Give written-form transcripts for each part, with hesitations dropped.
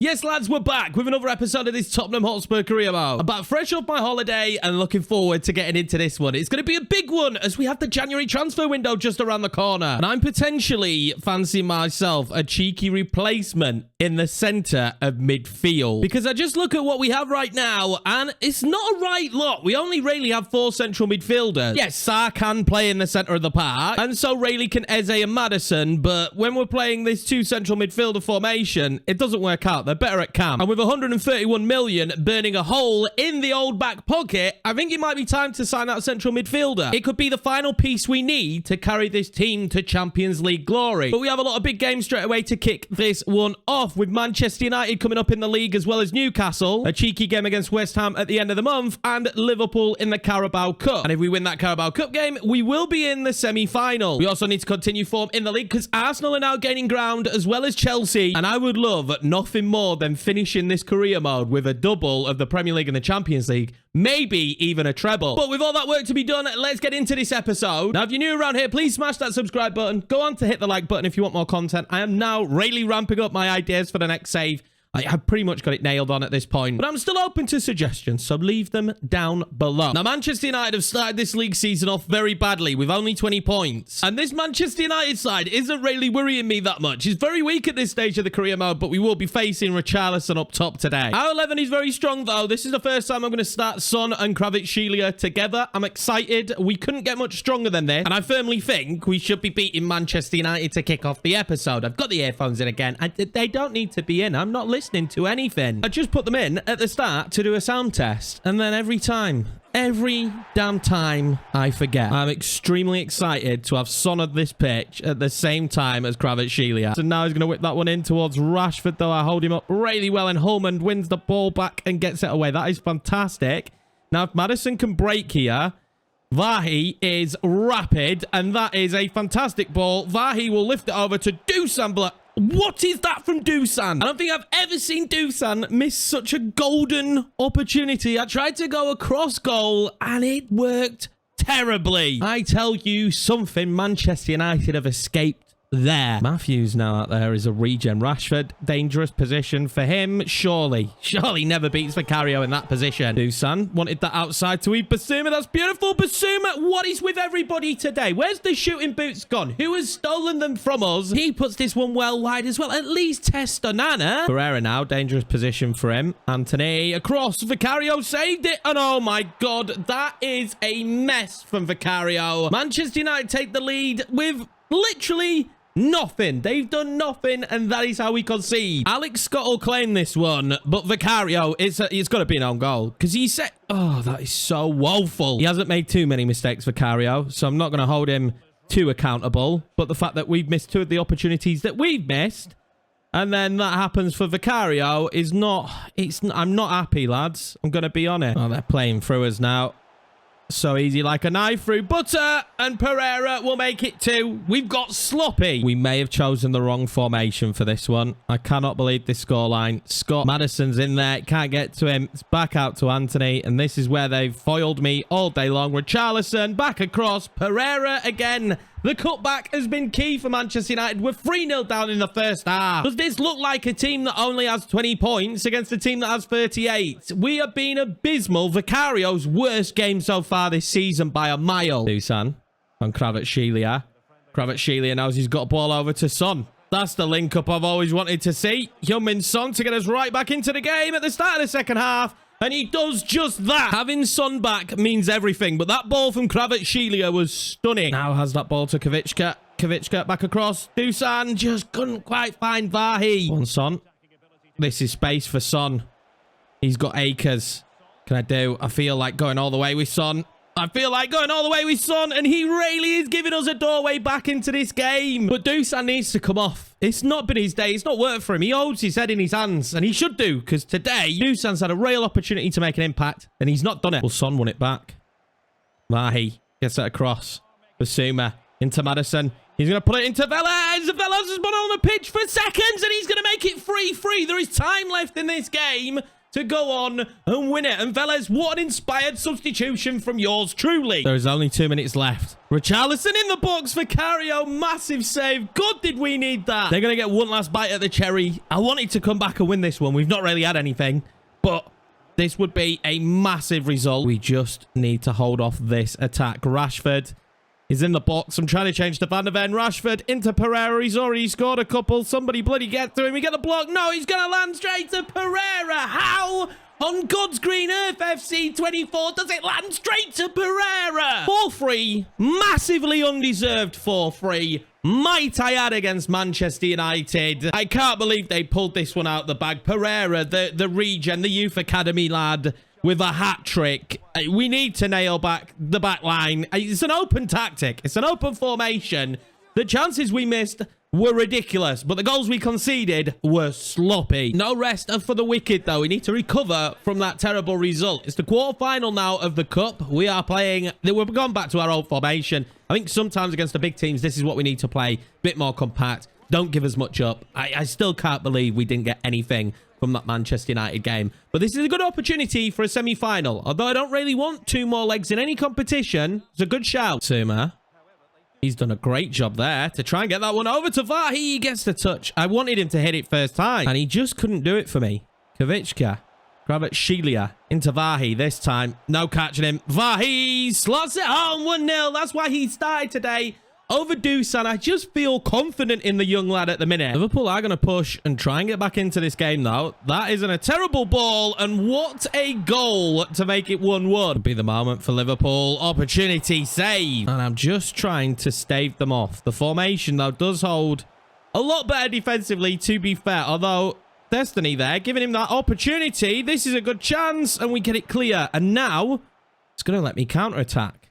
Yes, lads, we're back with another episode of this Tottenham Hotspur career mode. I'm back fresh off my holiday and looking forward to getting into this one. It's going to be a big one as we have the January transfer window just around the corner. And I'm potentially fancying myself a cheeky replacement in the centre of midfield. Because I just look at what we have right now and it's not a right lot. We only really have 4 central midfielders. Yes, Sarr can play in the centre of the park and so really can Eze and Maddison. But when we're playing this 2 central midfielder formation, it doesn't work out. They're better at camp. And with 131 million burning a hole in the old back pocket, I think it might be time to sign out a central midfielder. It could be the final piece we need to carry this team to Champions League glory. But we have a lot of big games straight away to kick this one off, with Manchester United coming up in the league as well as Newcastle, a cheeky game against West Ham at the end of the month, and Liverpool in the Carabao Cup. And if we win that Carabao Cup game, we will be in the semi-final. We also need to continue form in the league because Arsenal are now gaining ground as well as Chelsea, and I would love nothing more than finishing this career mode with a double of the Premier League and the Champions League, maybe even a treble. But with all that work to be done, let's get into this episode. Now, if you're new around here, please smash that subscribe button. Go on to hit the like button if you want more content. I am now really ramping up my ideas for the next save. I've pretty much got it nailed on at this point, but I'm still open to suggestions, so leave them down below. Now, Manchester United have started this league season off very badly with only 20 points, and this Manchester United side isn't really worrying me that much. It's very weak at this stage of the career mode, but we will be facing Richarlison up top today. Our 11 is very strong, though. This is the first time I'm going to start Son and Kvaratskhelia together. I'm excited. We couldn't get much stronger than this, and I firmly think we should be beating Manchester United to kick off the episode. I've got the earphones in again, and they don't need to be in. I'm not listening to anything. I just put them in at the start to do a sound test, and then every damn time I forget. I'm extremely excited to have Son on this pitch at the same time as Kvaratskhelia. So now he's going to whip that one in towards Rashford, though I hold him up really well, and Holman wins the ball back and gets it away. That is fantastic. Now, if Maddison can break here, Vahi is rapid, and that is a fantastic ball. Vahi will lift it over to Dusan. What is that from Dusan? I don't think I've ever seen Dusan miss such a golden opportunity. I tried to go across goal and it worked terribly. I tell you something, Manchester United have escaped there. Matthews now out there is a regen. Rashford, dangerous position for him. Surely never beats Vicario in that position. Dusan wanted that outside to Yves Bissouma. That's beautiful. Bissouma, what is with everybody today? Where's the shooting boots gone? Who has stolen them from us? He puts this one well wide as well. At least test Onana. Pereira now, dangerous position for him. Anthony across. Vicario saved it. And oh my God, that is a mess from Vicario. Manchester United take the lead with literally nothing. They've done nothing, and that is how we concede. Alex Scott will claim this one, but Vicario, it's got to be an own goal because he said, oh, that is so woeful. He hasn't made too many mistakes, Vicario, so I'm not going to hold him too accountable. But the fact that we've missed 2 of the opportunities that we've missed, and then that happens for Vicario is not. I'm not happy, lads. I'm going to be honest. Oh, they're playing through us now. So easy like a knife through butter, and Pereira will make it 2. We've got sloppy. We may have chosen the wrong formation for this one. I cannot believe this scoreline. Scott Maddison's in there. Can't get to him. It's back out to Anthony, and this is where they've foiled me all day long. Richarlison back across. Pereira again. The cutback has been key for Manchester United. We're 3-0 down in the first half. Does this look like a team that only has 20 points against a team that has 38? We have been abysmal. Vicario's worst game so far this season by a mile. Dusan on Kvaratskhelia. Kvaratskhelia knows he's got a ball over to Son. That's the link-up I've always wanted to see. Heung-min Son to get us right back into the game at the start of the second half. And he does just that. Having Son back means everything. But that ball from Kvaratskhelia was stunning. Now has that ball to Kvichka. Kvichka back across. Dusan just couldn't quite find Vahi. On Son. This is space for Son. He's got acres. Can I do? I feel like going all the way with Son. And he really is giving us a doorway back into this game. But Dusan needs to come off. It's not been his day. It's not worked for him. He holds his head in his hands, and he should do, because today, Dusan's had a real opportunity to make an impact, and he's not done it. Well, Son won it back. Vahi gets it across. Bissouma into Maddison. He's going to put it into Velez. Velez has been on the pitch for seconds, and he's going to make it 3-3. There is time left in this game. to go on and win it. And Velez, what an inspired substitution from yours truly. There is only 2 minutes left. Richarlison in the box for Cario. Massive save. God, did we need that. They're going to get one last bite at the cherry. I wanted to come back and win this one. We've not really had anything, but this would be a massive result. We just need to hold off this attack. Rashford is in the box. I'm trying to change to Van der Ven. Rashford into Pereira. He's already scored a couple. Somebody bloody get to him. We get the block. No, he's going to land straight to Pereira. How on God's green earth, FC 24, does it land straight to Pereira? 4-3. Massively undeserved 4-3. Might I add, against Manchester United. I can't believe they pulled this one out the bag. Pereira, the regen, the youth academy lad, with a hat-trick. We need to nail back the back line. It's an open tactic. It's an open formation. The chances we missed were ridiculous, but the goals we conceded were sloppy. No rest for the wicked, though. We need to recover from that terrible result. It's the quarter-final now of the Cup. We are playing... We've gone back to our old formation. I think sometimes against the big teams, this is what we need to play. Bit more compact. Don't give us much up. I still can't believe we didn't get anything from that Manchester United game. But this is a good opportunity for a semi-final. Although I don't really want 2 more legs in any competition. It's a good shout. Suma. He's done a great job there to try and get that one over to Vahi. He gets the touch. I wanted him to hit it first time, and he just couldn't do it for me. Kavicka. Kvaratskhelia into Vahi this time. No catching him. Vahi slots it home. 1-0. That's why he started today over Dusan. I just feel confident in the young lad at the minute. Liverpool are going to push and try and get back into this game, though. That isn't a terrible ball, and what a goal to make it 1-1. Could be the moment for Liverpool. Opportunity save. And I'm just trying to stave them off. The formation, though, does hold a lot better defensively, to be fair. Although, Destiny there, giving him that opportunity. This is a good chance, and we get it clear. And now, it's going to let me counter-attack.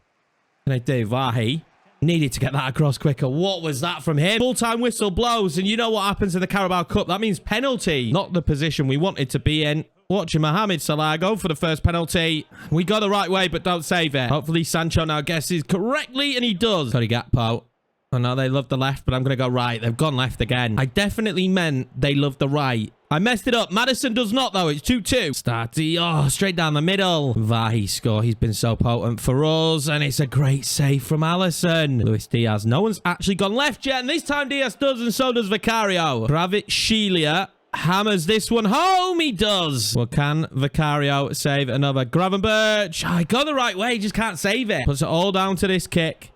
Can I do? Vahi needed to get that across quicker. What was that from him? Full-time whistle blows, and you know what happens in the Carabao Cup. That means penalty. Not the position we wanted to be in. Watching Mohamed Salah go for the first penalty. We go the right way, but don't save it. Hopefully Sancho now guesses correctly, and he does. Cody Gakpo. I know they love the left, but I'm going to go right. They've gone left again. I definitely meant they love the right. I messed it up. Madison does not, though. It's 2-2. Starty. Oh, straight down the middle. Vahi score. He's been so potent for us. And it's a great save from Alisson. Luis Diaz. No one's actually gone left yet. And this time Diaz does, and so does Vicario. Kvaratskhelia hammers this one home. He does. Well, can Vicario save another? Gravenberch. I got the right way. Just can't save it. Puts it all down to this kick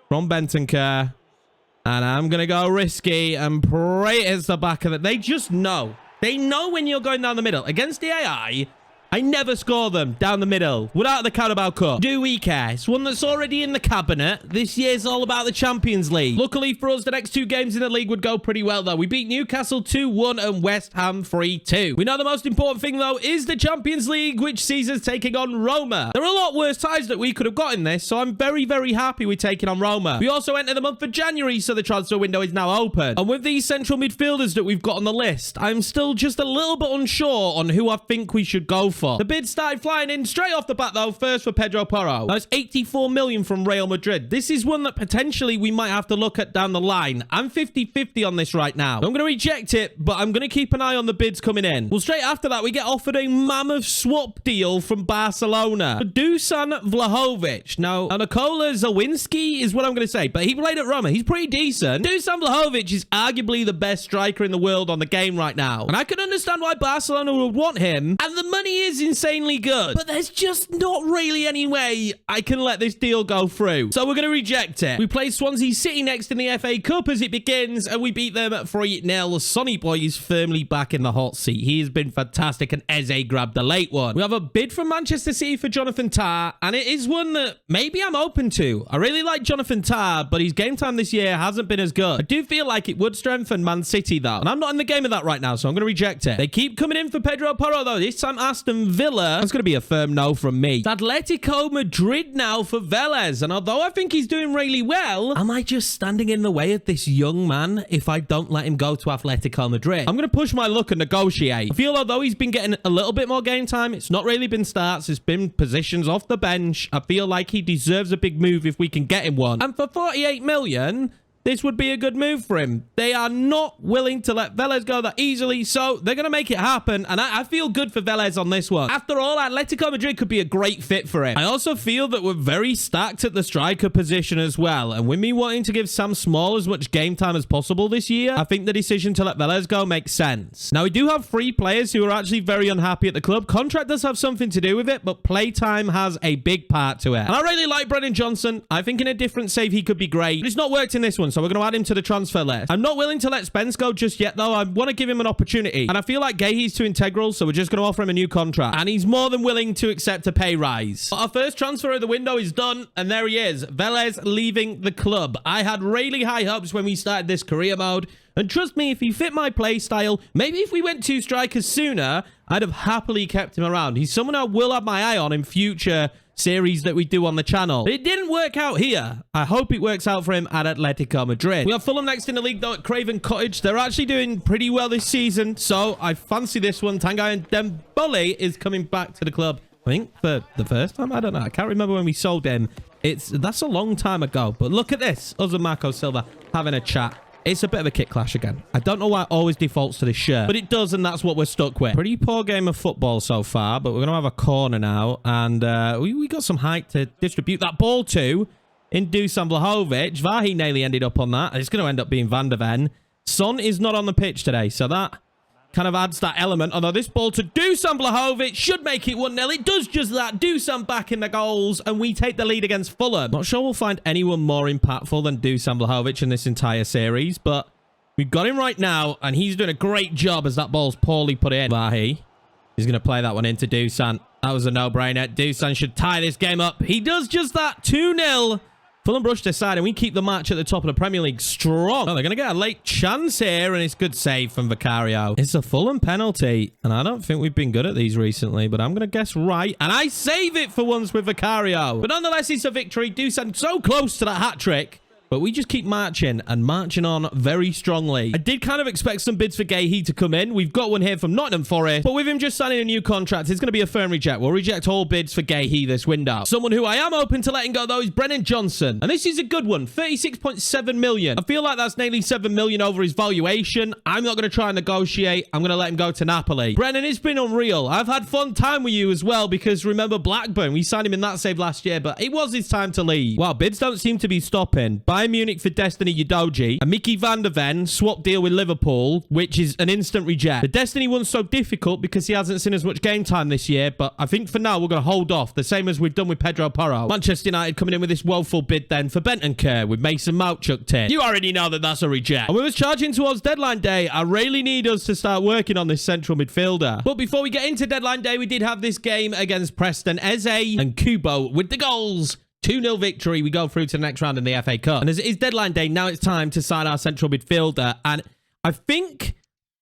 from Bentancur. And I'm going to go risky and pray it's the back of it. They just know. They know when you're going down the middle. Against the AI, I never score them down the middle without the Carabao Cup. Do we care? It's one that's already in the cabinet. This year's all about the Champions League. Luckily for us, the next 2 games in the league would go pretty well, though. We beat Newcastle 2-1 and West Ham 3-2. We know the most important thing, though, is the Champions League, which sees us taking on Roma. There are a lot worse ties that we could have got in this, so I'm very, very happy we're taking on Roma. We also enter the month of January, so the transfer window is now open. And with these central midfielders that we've got on the list, I'm still just a little bit unsure on who I think we should go for. The bids started flying in straight off the bat, though. First for Pedro Porro. That's 84 million from Real Madrid. This is one that potentially we might have to look at down the line. I'm 50-50 on this right now. I'm going to reject it, but I'm going to keep an eye on the bids coming in. Well, straight after that, we get offered a mammoth swap deal from Barcelona for Dusan Vlahovic. Now, Nikola Zawinski is what I'm going to say, but he played at Roma. He's pretty decent. Dusan Vlahovic is arguably the best striker in the world on the game right now, and I can understand why Barcelona would want him, and the money is insanely good, but there's just not really any way I can let this deal go through. So we're going to reject it. We play Swansea City next in the FA Cup as it begins, and we beat them 3-0. Sonny Boy is firmly back in the hot seat. He has been fantastic, and Eze grabbed the late one. We have a bid from Manchester City for Jonathan Tah, and it is one that maybe I'm open to. I really like Jonathan Tah, but his game time this year hasn't been as good. I do feel like it would strengthen Man City, though, and I'm not in the game of that right now, so I'm going to reject it. They keep coming in for Pedro Porro, though. This time Aston Villa. That's going to be a firm no from me. It's Atletico Madrid now for Velez, and although I think he's doing really well, am I just standing in the way of this young man if I don't let him go to Atletico Madrid? I'm going to push my luck and negotiate. I feel although he's been getting a little bit more game time, it's not really been starts, it's been positions off the bench. I feel like he deserves a big move if we can get him one. And for 48 million, this would be a good move for him. They are not willing to let Velez go that easily, so they're going to make it happen, and I feel good for Velez on this one. After all, Atletico Madrid could be a great fit for him. I also feel that we're very stacked at the striker position as well, and with me wanting to give Sam Small as much game time as possible this year, I think the decision to let Velez go makes sense. Now, we do have 3 players who are actually very unhappy at the club. Contract does have something to do with it, but playtime has a big part to it. And I really like Brennan Johnson. I think in a different save, he could be great, but it's not worked in this one, so we're going to add him to the transfer list. I'm not willing to let Spence go just yet, though. I want to give him an opportunity, and I feel like Gahey's too integral, so we're just going to offer him a new contract, and he's more than willing to accept a pay rise. But our first transfer of the window is done, and there he is, Velez leaving the club. I had really high hopes when we started this career mode, and trust me, if he fit my play style, maybe if we went 2 strikers sooner, I'd have happily kept him around. He's someone I will have my eye on in future series that we do on the channel. But it didn't work out here. I hope it works out for him at Atletico Madrid. We have Fulham next in the league, though, at Craven Cottage. They're actually doing pretty well this season, so I fancy this one. Tanguy Dembele is coming back to the club, I think, for the first time. I don't know. I can't remember when we sold him. That's a long time ago. But look at this. Us and Marco Silva having a chat. It's a bit of a kick clash again. I don't know why it always defaults to this shirt, but it does, and that's what we're stuck with. Pretty poor game of football so far, but we're going to have a corner now, and we got some height to distribute that ball to in Dusan Vlahovic. Vahi nearly ended up on that. It's going to end up being Van der Ven. Son is not on the pitch today, so that kind of adds that element. Although this ball to Dusan Vlahovic should make it 1-0. It does just that. Dusan back in the goals, and we take the lead against Fulham. Not sure we'll find anyone more impactful than Dusan Vlahovic in this entire series, but we've got him right now, and he's doing a great job as that ball's poorly put in. Vahi is going to play that one into Dusan. That was a no-brainer. Dusan should tie this game up. He does just that. 2-0. Fulham brushed aside, and we keep the match at the top of the Premier League strong. Oh, they're going to get a late chance here, and it's good save from Vicario. It's a Fulham penalty, and I don't think we've been good at these recently, but I'm going to guess right, and I save it for once with Vicario. But nonetheless, it's a victory. Dusan so close to that hat-trick. But we just keep marching and marching on very strongly. I did kind of expect some bids for Gahey to come in. We've got one here from Nottingham Forest. But with him just signing a new contract, it's going to be a firm reject. We'll reject all bids for Gahey this window. Someone who I am open to letting go, though, is Brennan Johnson. And this is a good one. 36.7 million. I feel like that's nearly 7 million over his valuation. I'm not going to try and negotiate. I'm going to let him go to Napoli. Brennan, it's been unreal. I've had fun time with you as well, because remember Blackburn? We signed him in that save last year, but it was his time to leave. Wow, bids don't seem to be stopping. Bayern Munich for Destiny Udogie, and Mickey van der Ven swap deal with Liverpool, which is an instant reject. The Destiny one's so difficult because he hasn't seen as much game time this year, but I think for now we're going to hold off, the same as we've done with Pedro Porro. Manchester United coming in with this woeful bid then for Bentancur with Mason Mount chucked in. You already know that that's a reject. And with us charging towards deadline day, I really need us to start working on this central midfielder. But before we get into deadline day, we did have this game against Preston. Eze and Kubo with the goals. 2-0 victory. We go through to the next round in the FA Cup. And as it is deadline day, now it's time to sign our central midfielder. And I think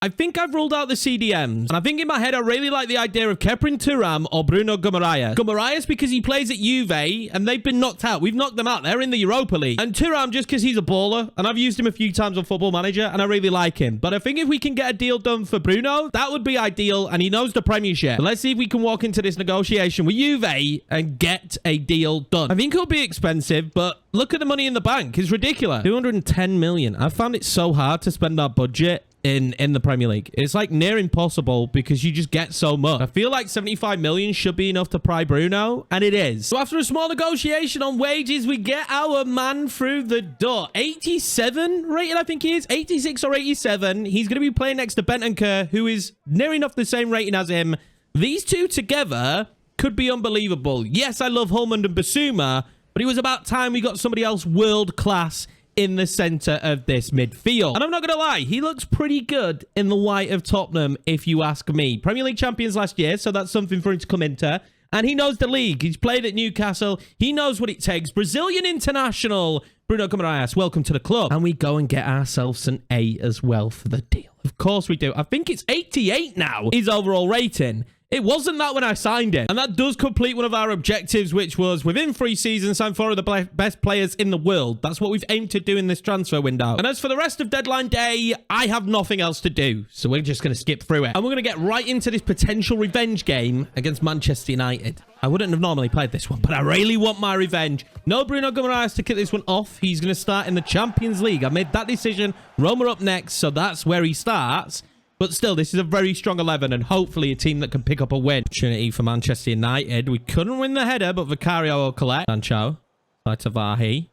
I've ruled out the CDMs. And I think in my head, I really like the idea of Keprin Thuram or Bruno Guimaraes. Guimaraes because he plays at Juve and they've been knocked out. We've knocked them out. They're in the Europa League. And Thuram just because he's a baller. And I've used him a few times on Football Manager and I really like him. But I think if we can get a deal done for Bruno, that would be ideal. And he knows the Premiership. So let's see if we can walk into this negotiation with Juve and get a deal done. I think it'll be expensive, but look at the money in the bank. It's ridiculous. 210 million. I found it so hard to spend our budget in the Premier League. It's like near impossible because you just get so much. I feel like 75 million should be enough to pry Bruno, and it is. So after a small negotiation on wages, we get our man through the door. 87 rated, I think he is. 86 or 87. He's going to be playing next to Bentancur, who is near enough the same rating as him. These two together could be unbelievable. Yes, I love Holmond and Basuma, but it was about time we got somebody else world-class in the center of this midfield. And I'm not going to lie, he looks pretty good in the white of Tottenham, if you ask me. Premier League champions last year, so that's something for him to come into. And he knows the league. He's played at Newcastle. He knows what it takes. Brazilian international Bruno Guimaraes, welcome to the club. And we go and get ourselves an A as well for the deal. Of course we do. I think it's 88 now, his overall rating. It wasn't that when I signed it. And that does complete one of our objectives, which was within 3 seasons, sign 4 of the best players in the world. That's what we've aimed to do in this transfer window. And as for the rest of deadline day, I have nothing else to do. So we're just going to skip through it. And we're going to get right into this potential revenge game against Manchester United. I wouldn't have normally played this one, but I really want my revenge. No Bruno Guimaraes to kick this one off. He's going to start in the Champions League. I made that decision. Roma up next, so that's where he starts. But still, this is a very strong 11 and hopefully a team that can pick up a win. Opportunity for Manchester United. We couldn't win the header, but Vicario will collect. Sancho. Side to Vahi.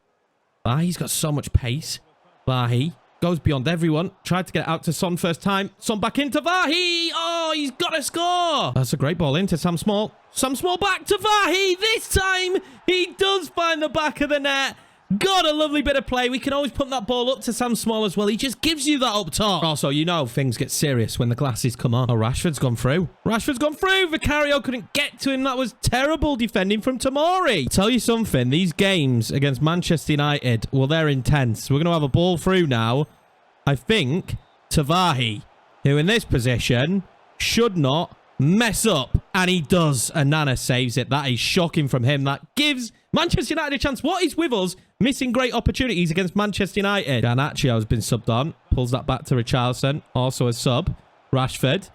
Vahi's got so much pace. Vahi goes beyond everyone. Tried to get out to Son first time. Son back into Vahi. Oh, he's got to score. That's a great ball into Sam Small. Sam Small back to Vahi. This time, he does find the back of the net. Got a lovely bit of play. We can always put that ball up to Sam Small as well. He just gives you that up top. Also, you know things get serious when the glasses come on. Oh, Rashford's gone through. Rashford's gone through. Vicario couldn't get to him. That was terrible defending from Tomori. I'll tell you something. These games against Manchester United, well, they're intense. We're going to have a ball through now, I think, to Vahi, who in this position should not mess up. And he does. And Nana saves it. That is shocking from him. That gives Manchester United a chance. What is with us missing great opportunities against Manchester United? Garnacho has been subbed on. Pulls that back to Richarlison. Also a sub. Rashford.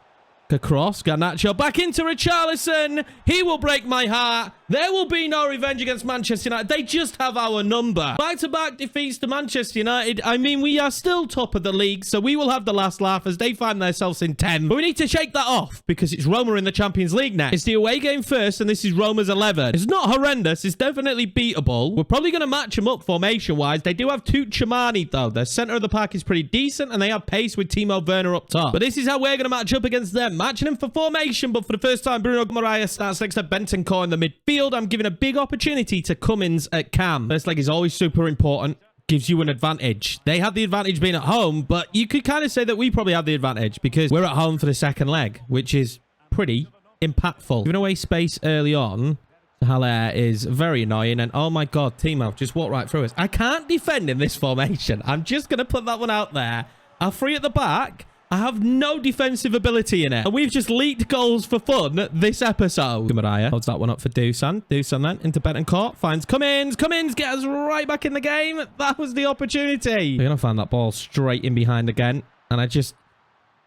Cross. Garnacho back into Richarlison. He will break my heart. There will be no revenge against Manchester United. They just have our number. Back-to-back defeats to Manchester United. I mean, we are still top of the league, so we will have the last laugh as they find themselves in 10th. But we need to shake that off because it's Roma in the Champions League next. It's the away game first, and this is Roma's 11. It's not horrendous. It's definitely beatable. We're probably going to match them up formation-wise. They do have Yorkiemann, though. Their centre of the park is pretty decent, and they have pace with Timo Werner up top. But this is how we're going to match up against them. Matching him for formation, but for the first time, Bruno Guimaraes starts next to Bentancur in the midfield. I'm giving a big opportunity to Cummins at cam. First leg is always super important. Gives you an advantage. They have the advantage being at home, but you could kind of say that we probably have the advantage because we're at home for the second leg, which is pretty impactful. Giving away space early on to Haller is very annoying, and oh my god, Timo just walked right through us. I can't defend in this formation. I'm just going to put that one out there. Our three at the back, I have no defensive ability in it. And we've just leaked goals for fun this episode. Guimaraes holds that one up for Dusan. Dusan then into Bentancur. Finds Cummins. Cummins gets us right back in the game. That was the opportunity. We're going to find that ball straight in behind again. And I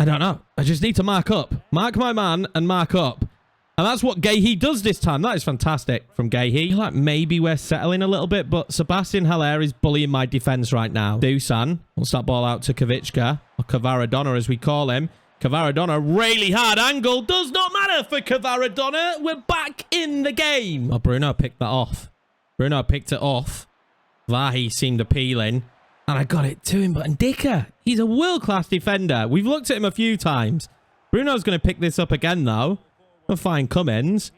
don't know. I just need to mark up. Mark my man and mark up. And that's what Guéhi does this time. That is fantastic from Guéhi. I feel like maybe we're settling a little bit, but Sebastian Haller is bullying my defense right now. Dusan wants that ball out to Kavicka, or Kvaradonna as we call him. Kvaradonna, really hard angle. Does not matter for Kvaradonna. We're back in the game. Oh, Bruno picked that off. Bruno picked it off. Vahi seemed appealing. And I got it to him, but Ndika, he's a world-class defender. We've looked at him a few times. Bruno's going to pick this up again, though. We'll find Cummins.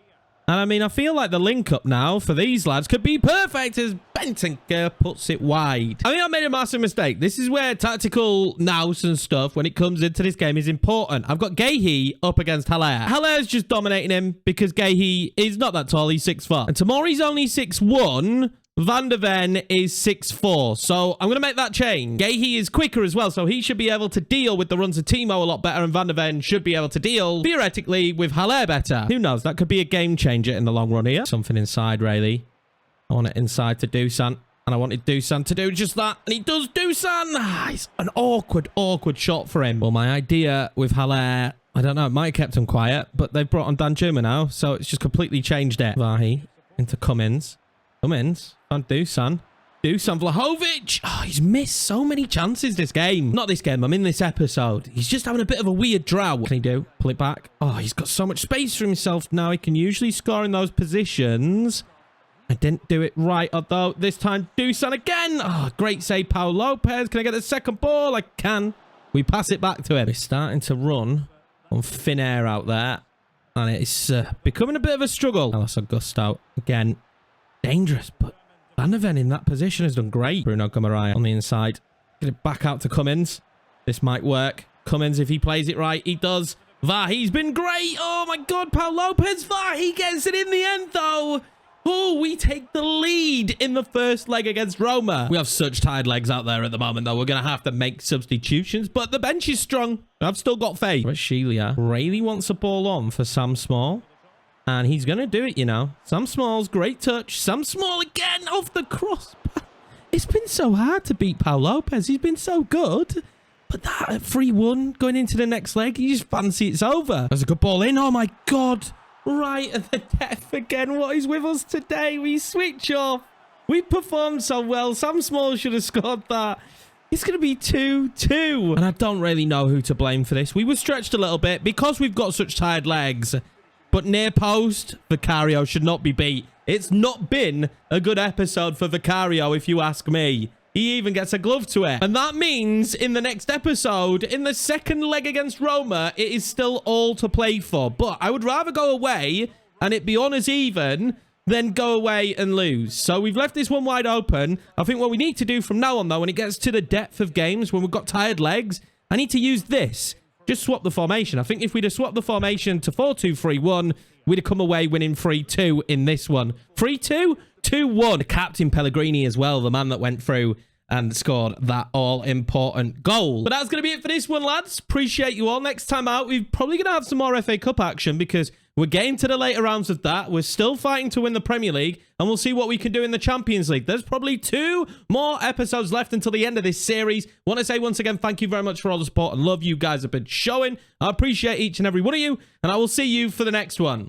And I mean, I feel like the link-up now for these lads could be perfect as Bentancur puts it wide. I think I made a massive mistake. This is where tactical nous and stuff, when it comes into this game, is important. I've got Guéhi up against Haller. Haller's just dominating him because Guéhi is not that tall. He's 6'4". And Tomori's only 6'1". Van der Ven is 6'4", so I'm going to make that change. Guéhi is quicker as well, so he should be able to deal with the runs of Timo a lot better, and Van der Ven should be able to deal, theoretically, with Haller better. Who knows? That could be a game changer in the long run here. Something inside, really. I want it inside to Dusan, and I wanted Dusan to do just that, and he does Dusan! Ah, it's an awkward shot for him. Well, my idea with Haller, I don't know, it might have kept him quiet, but they've brought on Danjuma now, so it's just completely changed it. Vahi into Cummins. Cummins and Dusan. Dusan Vlahovic. Oh, he's missed so many chances this game. Not this game. I'm in this episode. He's just having a bit of a weird drought. What can he do? Pull it back. Oh, he's got so much space for himself now. He can usually score in those positions. I didn't do it right, although this time Dusan again. Oh, great save, Paul Lopez. Can I get the second ball? I can. We pass it back to him. He's starting to run on thin air out there. And it's becoming a bit of a struggle. Alice Augusto again. Dangerous, but Van der Ven in that position has done great. Bruno Guimaraes on the inside. Get it back out to Cummins. This might work. Cummins, if he plays it right, he does. Vahi's been great. Oh my god, Paul Lopez. Vahi gets it in the end, though. Oh, we take the lead in the first leg against Roma. We have such tired legs out there at the moment, though. We're going to have to make substitutions, but the bench is strong. I've still got faith. Where's Shelia? Really wants a ball on for Sam Small. And he's going to do it, you know. Sam Small's great touch. Sam Small again off the cross. It's been so hard to beat Paul Lopez. He's been so good. But that at 3-1 going into the next leg, you just fancy it's over. There's a good ball in. Oh, my God. right at the death again. What is with us today? We switch off. We performed so well. Sam Small should have scored that. It's going to be 2-2. And I don't really know who to blame for this. We were stretched a little bit because we've got such tired legs. But near post, Vicario should not be beat. It's not been a good episode for Vicario, if you ask me. He even gets a glove to it. And that means in the next episode, in the second leg against Roma, it is still all to play for. But I would rather go away and it be on as even than go away and lose. So we've left this one wide open. I think what we need to do from now on, though, when it gets to the depth of games, when we've got tired legs, I need to use this. Just swap the formation. I think if we'd have swapped the formation to 4-2-3-1, we'd have come away winning 3-2 in this one. 3-2? 2-1. Captain Pellegrini as well, the man that went through and scored that all-important goal. But that's going to be it for this one, lads. Appreciate you all. Next time out, we're probably going to have some more FA Cup action because we're getting to the later rounds of that. We're still fighting to win the Premier League, and we'll see what we can do in the Champions League. There's probably 2 more episodes left until the end of this series. Want to say once again, thank you very much for all the support and love you guys have been showing. I appreciate each and every one of you, and I will see you for the next one.